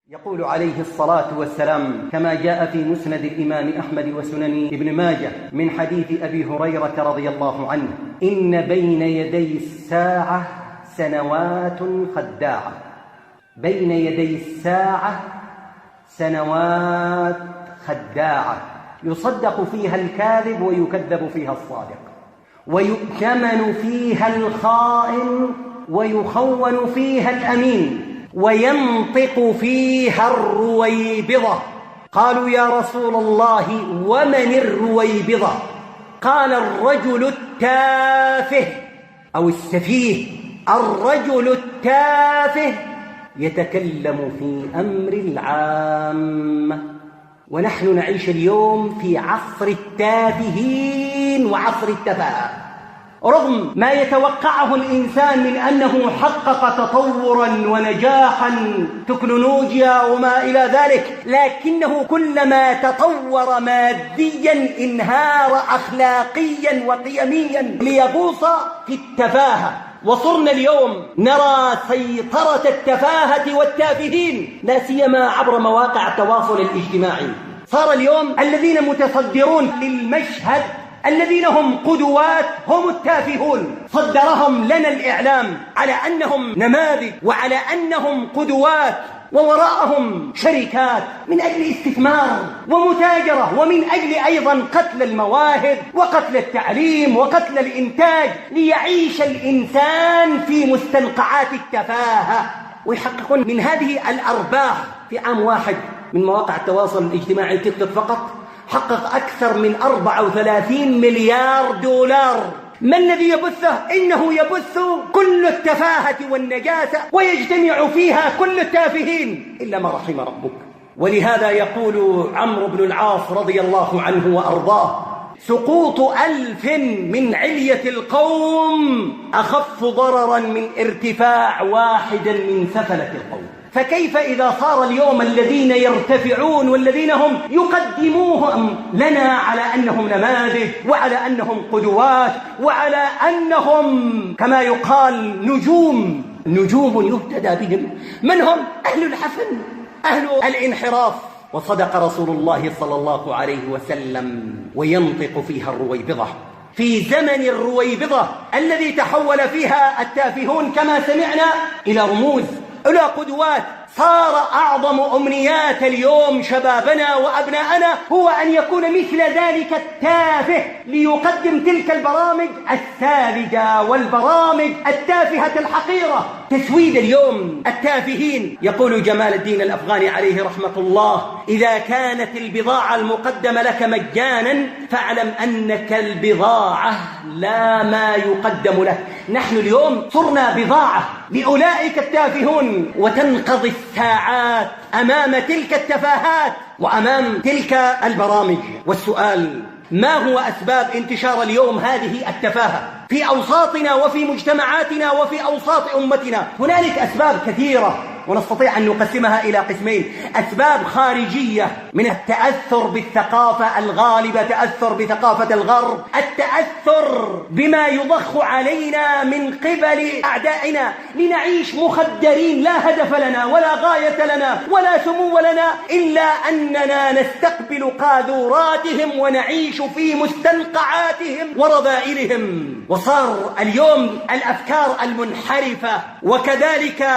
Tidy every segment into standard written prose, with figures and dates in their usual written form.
يقول عليه الصلاة والسلام كما جاء في مسند الإمام أحمد وسنن ابن ماجه من حديث أبي هريرة رضي الله عنه: إن بين يدي الساعة سنوات خداعة. بين يدي الساعة سنوات خداعة يصدق فيها الكاذب ويكذب فيها الصادق، ويؤتمن فيها الخائن ويخون فيها الأمين، وينطق فيها الرويبضة. قالوا يا رسول الله ومن الرويبضة؟ قال الرجل التافه أو السفيه. الرجل التافه يتكلم في أمر العامة. ونحن نعيش اليوم في عصر التافهين وعصر التفاهة، رغم ما يتوقعه الإنسان من أنه حقق تطوراً ونجاحاً تكنولوجيا وما إلى ذلك، لكنه كلما تطور مادياً انهار أخلاقياً وقيمياً ليغوص في التفاهة. وصرنا اليوم نرى سيطرة التفاهة والتافهين لا سيما عبر مواقع التواصل الاجتماعي. صار اليوم الذين متصدرون للمشهد الذين هم قدوات هم التافهون. صدرهم لنا الإعلام على أنهم نماذج وعلى أنهم قدوات، ووراءهم شركات من أجل استثمار ومتاجرة، ومن أجل أيضا قتل المواهب وقتل التعليم وقتل الإنتاج، ليعيش الإنسان في مستنقعات التفاهة ويحققون من هذه الأرباح. في عام واحد من مواقع التواصل الاجتماعي تيك توك فقط حقق أكثر من 34 مليار دولار. ما الذي يبثه؟ إنه يبث كل التفاهة والنجاسة، ويجتمع فيها كل التافهين إلا ما رحم ربك. ولهذا يقول عمرو بن العاص رضي الله عنه وأرضاه: سقوط 1000 من علية القوم أخف ضررا من ارتفاع واحد من سفلة القوم. فكيف إذا صار اليوم الذين يرتفعون والذين هم يقدموهم لنا على أنهم نماذج وعلى أنهم قدوات وعلى أنهم كما يقال نجوم يهتدى بهم، من هم؟ أهل الحفن، أهل الانحراف. وصدق رسول الله صلى الله عليه وسلم: وينطق فيها الرويبضة. في زمن الرويبضة الذي تحول فيها التافهون كما سمعنا إلى رموز، إلى قدوات. صار أعظم أمنيات اليوم شبابنا وأبناءنا هو أن يكون مثل ذلك التافه ليقدم تلك البرامج الساذجة والبرامج التافهة الحقيرة. تسويد اليوم التافهين. يقول جمال الدين الأفغاني عليه رحمة الله: إذا كانت البضاعة المقدمة لك مجانا فاعلم أنك البضاعة لا ما يقدم لك. نحن اليوم صرنا بضاعة لأولئك التافهون، وتنقضي الساعات أمام تلك التفاهات وأمام تلك البرامج. والسؤال: ما هو أسباب انتشار اليوم هذه التفاهة في أوساطنا وفي مجتمعاتنا وفي أوساط أمتنا؟ هنالك أسباب كثيرة ونستطيع أن نقسمها إلى قسمين: أسباب خارجية من التأثر بالثقافة الغالبة، تأثر بثقافة الغرب، التأثر بما يضخ علينا من قبل أعدائنا لنعيش مخدرين لا هدف لنا ولا غاية لنا ولا سمو لنا إلا أننا نستقبل قاذوراتهم ونعيش في مستنقعاتهم ورذائلهم. وصار اليوم الأفكار المنحرفة وكذلك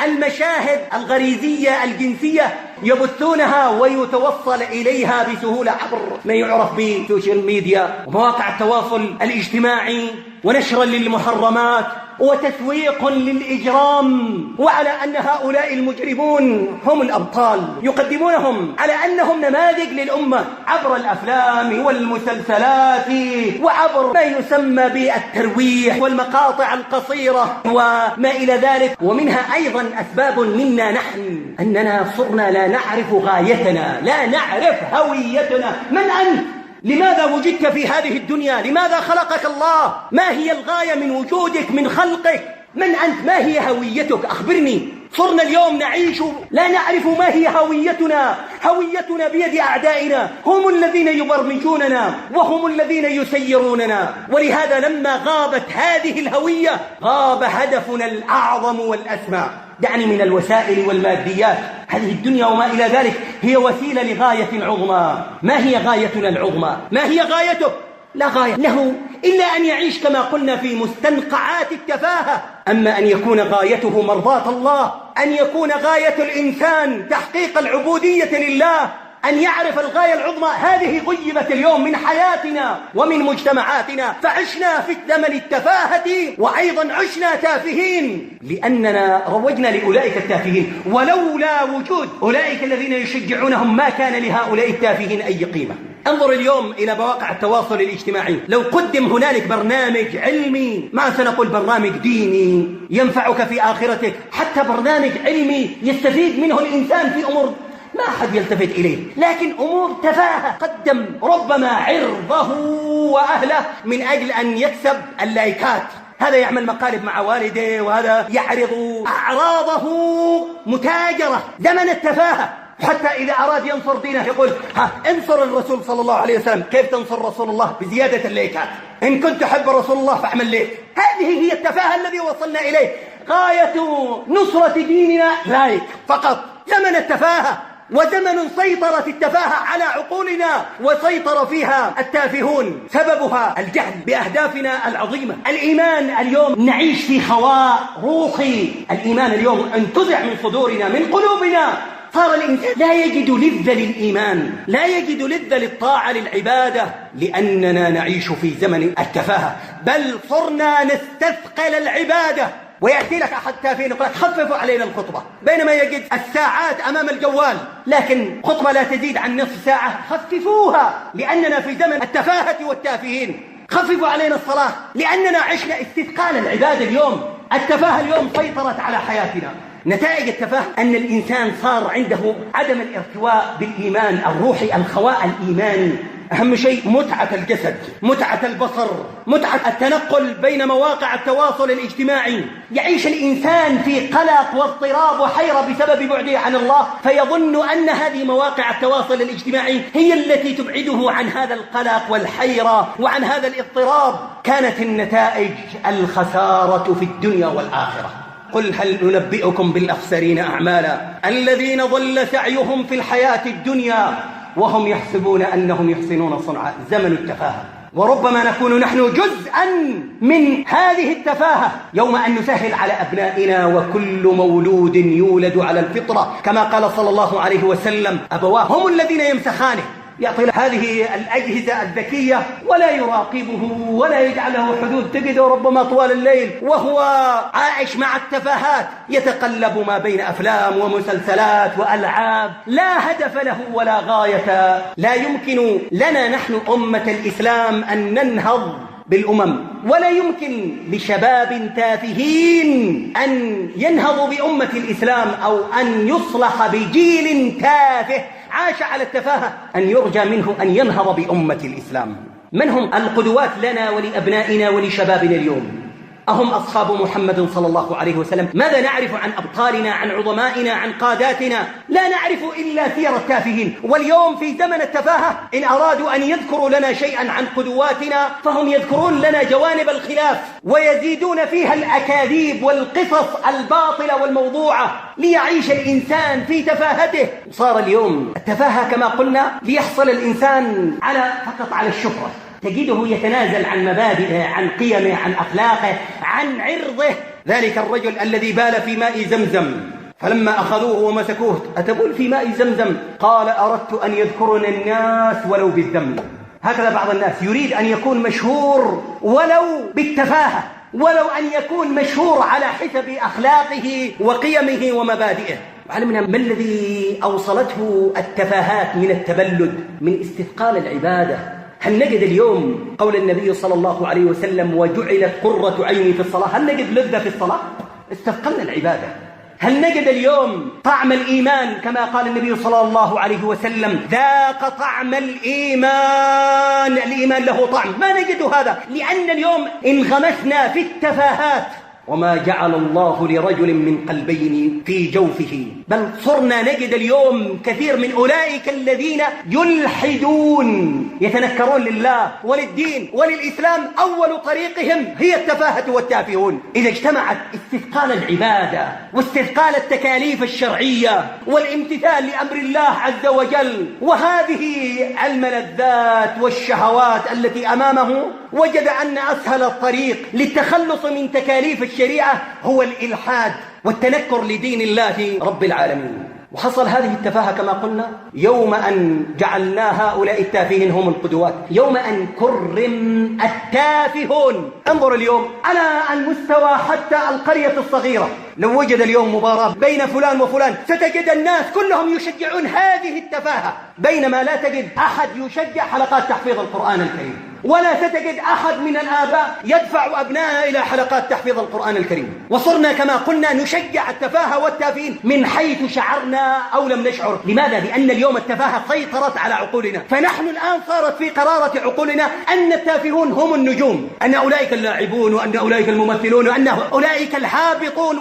المشاهد الغريزية الجنسية يبثونها ويتوصل إليها بسهولة عبر ما يعرف بالسوشيال ميديا ومواقع التواصل الاجتماعي، ونشرا للمحرمات وتسويق للإجرام، وعلى أن هؤلاء المجرمون هم الأبطال، يقدمونهم على أنهم نماذج للأمة عبر الأفلام والمسلسلات وعبر ما يسمى بالترويح والمقاطع القصيرة وما إلى ذلك. ومنها أيضا أسباب منا نحن، أننا صرنا لا نعرف غايتنا، لا نعرف هويتنا. من أنت؟ لماذا وجدت في هذه الدنيا؟ لماذا خلقك الله؟ ما هي الغاية من وجودك، من خلقك؟ من أنت؟ ما هي هويتك؟ أخبرني. صرنا اليوم نعيش لا نعرف ما هي هويتنا. هويتنا بيد أعدائنا، هم الذين يبرمجوننا وهم الذين يسيروننا. ولهذا لما غابت هذه الهوية غاب هدفنا الأعظم والأسمى. دعني من الوسائل والماديات هذه الدنيا وما إلى ذلك هي وسيلة لغاية عظمى. ما هي غايتنا العظمى؟ ما هي غايته؟ لا غاية له إلا أن يعيش كما قلنا في مستنقعات التفاهة. أما أن يكون غايته مرضاة الله، أن يكون غاية الإنسان تحقيق العبودية لله، أن يعرف الغاية العظمى، هذه غيبت اليوم من حياتنا ومن مجتمعاتنا، فعشنا في زمن التفاهة وأيضا عشنا تافهين لأننا روجنا لأولئك التافهين، ولولا وجود أولئك الذين يشجعونهم ما كان لهؤلاء التافهين أي قيمة. انظر اليوم إلى مواقع التواصل الاجتماعي، لو قدم هنالك برنامج علمي، ما سنقول برنامج ديني ينفعك في آخرتك، حتى برنامج علمي يستفيد منه الإنسان في أمور ما أحد يلتفت إليه، لكن أمور تفاهة، قدم ربما عرضه وأهله من أجل أن يكسب اللايكات. هذا يعمل مقالب مع والده، وهذا يعرض أعراضه متاجرة. زمن التفاهة. حتى إذا أراد ينصر دينه يقول انصر الرسول صلى الله عليه وسلم. كيف تنصر رسول الله؟ بزيادة اللايكات. إن كنت تحب رسول الله فاعمل ليك. هذه هي التفاهة الذي وصلنا إليه. غاية نصرة ديننا لايك فقط. زمن التفاهة، وزمن سيطرت التفاهة على عقولنا وسيطر فيها التافهون، سببها الجهل بأهدافنا العظيمة. الإيمان اليوم نعيش في خواء روحي. الإيمان اليوم انتزع من صدورنا، من قلوبنا. صار الإنسان لا يجد لذة للإيمان، لا يجد لذة للطاعة للعبادة، لأننا نعيش في زمن التفاهة، بل صرنا نستثقل العبادة. ويأتي لك أحد تافه يقول لك خففوا علينا الخطبة، بينما يجد الساعات أمام الجوال، لكن خطبة لا تزيد عن نصف ساعة. خففوها لأننا في زمن التفاهة والتافهين. خففوا علينا الصلاة لأننا عشنا استثقال العبادة. اليوم التفاهة اليوم سيطرت على حياتنا. نتائج التفاهة أن الإنسان صار عنده عدم الارتواء بالإيمان الروحي، الخواء الإيماني. أهم شيء متعة الجسد، متعة البصر، متعة التنقل بين مواقع التواصل الاجتماعي. يعيش الإنسان في قلق واضطراب وحيرة بسبب بعده عن الله، فيظن أن هذه مواقع التواصل الاجتماعي هي التي تبعده عن هذا القلق والحيرة وعن هذا الاضطراب. كانت النتائج الخسارة في الدنيا والآخرة. قل هل ننبئكم بالأخسرين أعمالا الذين ضل سعيهم في الحياة الدنيا وهم يحسبون أنهم يحسنون صنعا. زمن التفاهة، وربما نكون نحن جزءا من هذه التفاهة يوم أن نسهل على أبنائنا. وكل مولود يولد على الفطرة، كما قال صلى الله عليه وسلم أبواه هم الذين يمسخانه. يعطي هذه الأجهزة الذكية ولا يراقبه ولا يجعل له حدود، تجده ربما طوال الليل وهو عائش مع التفاهات، يتقلب ما بين أفلام ومسلسلات وألعاب، لا هدف له ولا غاية. لا يمكن لنا نحن أمة الإسلام أن ننهض بالأمم، ولا يمكن لشباب تافهين أن ينهضوا بأمة الإسلام أو أن يصلح بجيل تافه عاش على التفاهة أن يرجى منه أن ينهض بأمة الإسلام. من هم القدوات لنا ولأبنائنا ولشبابنا اليوم؟ أهم أصحاب محمد صلى الله عليه وسلم. ماذا نعرف عن أبطالنا، عن عظمائنا، عن قاداتنا؟ لا نعرف إلا سير التافهين. واليوم في زمن التفاهة إن أرادوا أن يذكروا لنا شيئا عن قدواتنا فهم يذكرون لنا جوانب الخلاف ويزيدون فيها الأكاذيب والقصص الباطلة والموضوعة ليعيش الإنسان في تفاهته. صار اليوم التفاهة كما قلنا ليحصل الإنسان فقط على الشهرة. تجده يتنازل عن مبادئه، عن قيمه، عن أخلاقه، عن عرضه. ذلك الرجل الذي بال في ماء زمزم فلما أخذوه ومسكوه أتبول في ماء زمزم؟ قال أردت أن يذكرني الناس ولو بالذم. هكذا بعض الناس يريد أن يكون مشهور ولو بالتفاهة، ولو أن يكون مشهور على حسب أخلاقه وقيمه ومبادئه. علمنا ما الذي أوصلته التفاهات من التبلد، من استثقال العبادة. هل نجد اليوم قول النبي صلى الله عليه وسلم وجعلت قرة عيني في الصلاة؟ هل نجد لذة في الصلاة؟ استثقلنا العبادة. هل نجد اليوم طعم الإيمان كما قال النبي صلى الله عليه وسلم ذاق طعم الإيمان؟ الإيمان له طعم. ما نجد هذا لأن اليوم انغمسنا في التفاهات. وما جعل الله لرجل من قلبين في جوفه. بل صرنا نجد اليوم كثير من أولئك الذين يلحدون يتنكرون لله وللدين وللإسلام، أول طريقهم هي التفاهة والتافهون. إذا اجتمعت استثقال العبادة واستثقال التكاليف الشرعية والامتثال لأمر الله عز وجل وهذه الملذات والشهوات التي أمامه، وجد أن أسهل الطريق للتخلص من تكاليف الشريعة هو الإلحاد والتنكر لدين الله رب العالمين. وحصل هذه التفاهة كما قلنا يوم أن جعلنا هؤلاء التافهين هم القدوات، يوم أن كرم التافهون. انظر اليوم على المستوى حتى القرية الصغيرة، لو وجد اليوم مباراة بين فلان وفلان ستجد الناس كلهم يشجعون هذه التفاهة، بينما لا تجد أحد يشجع حلقات تحفيظ القرآن الكريم، ولا ستجد أحد من الآباء يدفع أبنائه إلى حلقات تحفيظ القرآن الكريم. وصرنا كما قلنا نشجع التفاهة والتافهين من حيث شعرنا أو لم نشعر. لماذا؟ لأن اليوم التفاهة سيطرت على عقولنا، فنحن الآن صارت في قرارة عقولنا أن التافهون هم النجوم، أن أولئك اللاعبون وأن أولئك الممثلون وأن أولئك الهابطون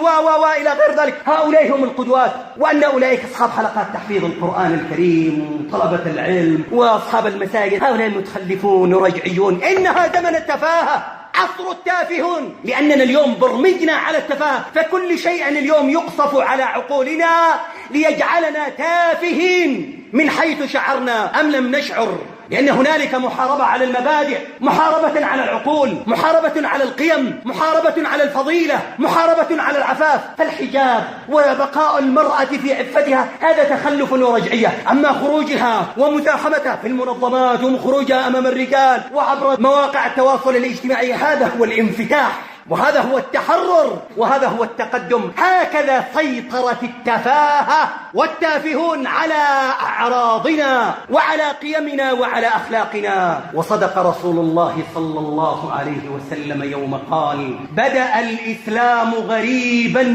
إلى غير ذلك هؤلاء هم القدوات، وأن أولئك أصحاب حلقات تحفيظ القرآن الكريم طلبة العلم وأصحاب المساجد هؤلاء المتخلفون ورجعيون. إنها زمن التفاهة، عصر التافهون، لأننا اليوم برمجنا على التفاهة، فكل شيء اليوم يقصف على عقولنا ليجعلنا تافهين من حيث شعرنا أم لم نشعر. لأن هنالك محاربة على المبادئ، محاربة على العقول، محاربة على القيم، محاربة على الفضيلة، محاربة على العفاف. فالحجاب وبقاء المرأة في عفتها هذا تخلف ورجعية. أما خروجها ومزاحمتها في المنظمات وخروجها أمام الرجال وعبر مواقع التواصل الاجتماعي هذا هو الانفتاح، وهذا هو التحرر، وهذا هو التقدم. هكذا سيطرت التفاهة والتافهون على أعراضنا وعلى قيمنا وعلى أخلاقنا. وصدق رسول الله صلى الله عليه وسلم يوم قال: بدأ الإسلام غريبا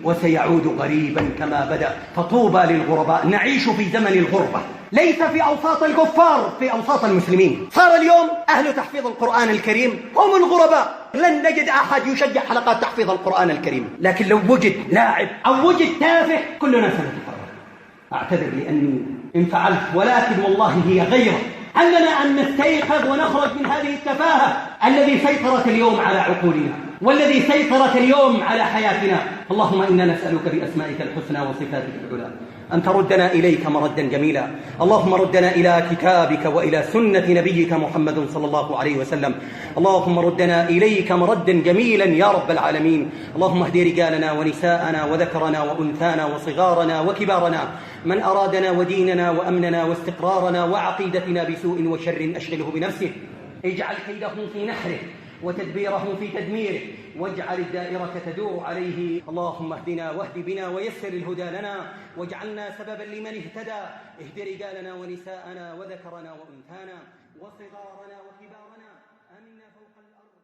وسيعود غريبا كما بدأ، فطوبى للغرباء. نعيش في زمن الغربة، ليس في أوساط الكفار، في أوساط المسلمين. صار اليوم أهل تحفيظ القرآن الكريم هم الغرباء، لن نجد أحد يشجع حلقات تحفيظ القرآن الكريم. لكن لو وجد لاعب أو وجد تافه كلنا سنتفرج. أعتذر لأني انفعلت، ولكن والله هي غيرة. علنا أن نستيقظ ونخرج من هذه التفاهة الذي سيطرت اليوم على عقولنا والذي سيطرت اليوم على حياتنا. اللهم إنا نسألك بأسمائك الحسنى وصفاتك العلى أن تردنا إليك مردا جميلا. اللهم ردنا إلى كتابك وإلى سنة نبيك محمد صلى الله عليه وسلم. اللهم ردنا إليك مردا جميلا يا رب العالمين. اللهم اهد رجالنا ونساءنا وذكرنا وأنثانا وصغارنا وكبارنا، من أرادنا وديننا وأمننا واستقرارنا وعقيدتنا بسوء وشر أشغله بنفسه، اجعل كيده في نحره وتدبيره في تدميره، واجعل الدائرة تدور عليه. اللهم اهدنا واهد بنا ويسر الهدى لنا، واجعلنا سببا لمن اهتدى. اهد رجالنا ونساءنا وذكرنا وأنثانا وصغارنا وكبارنا، آمنا فوق الأرض.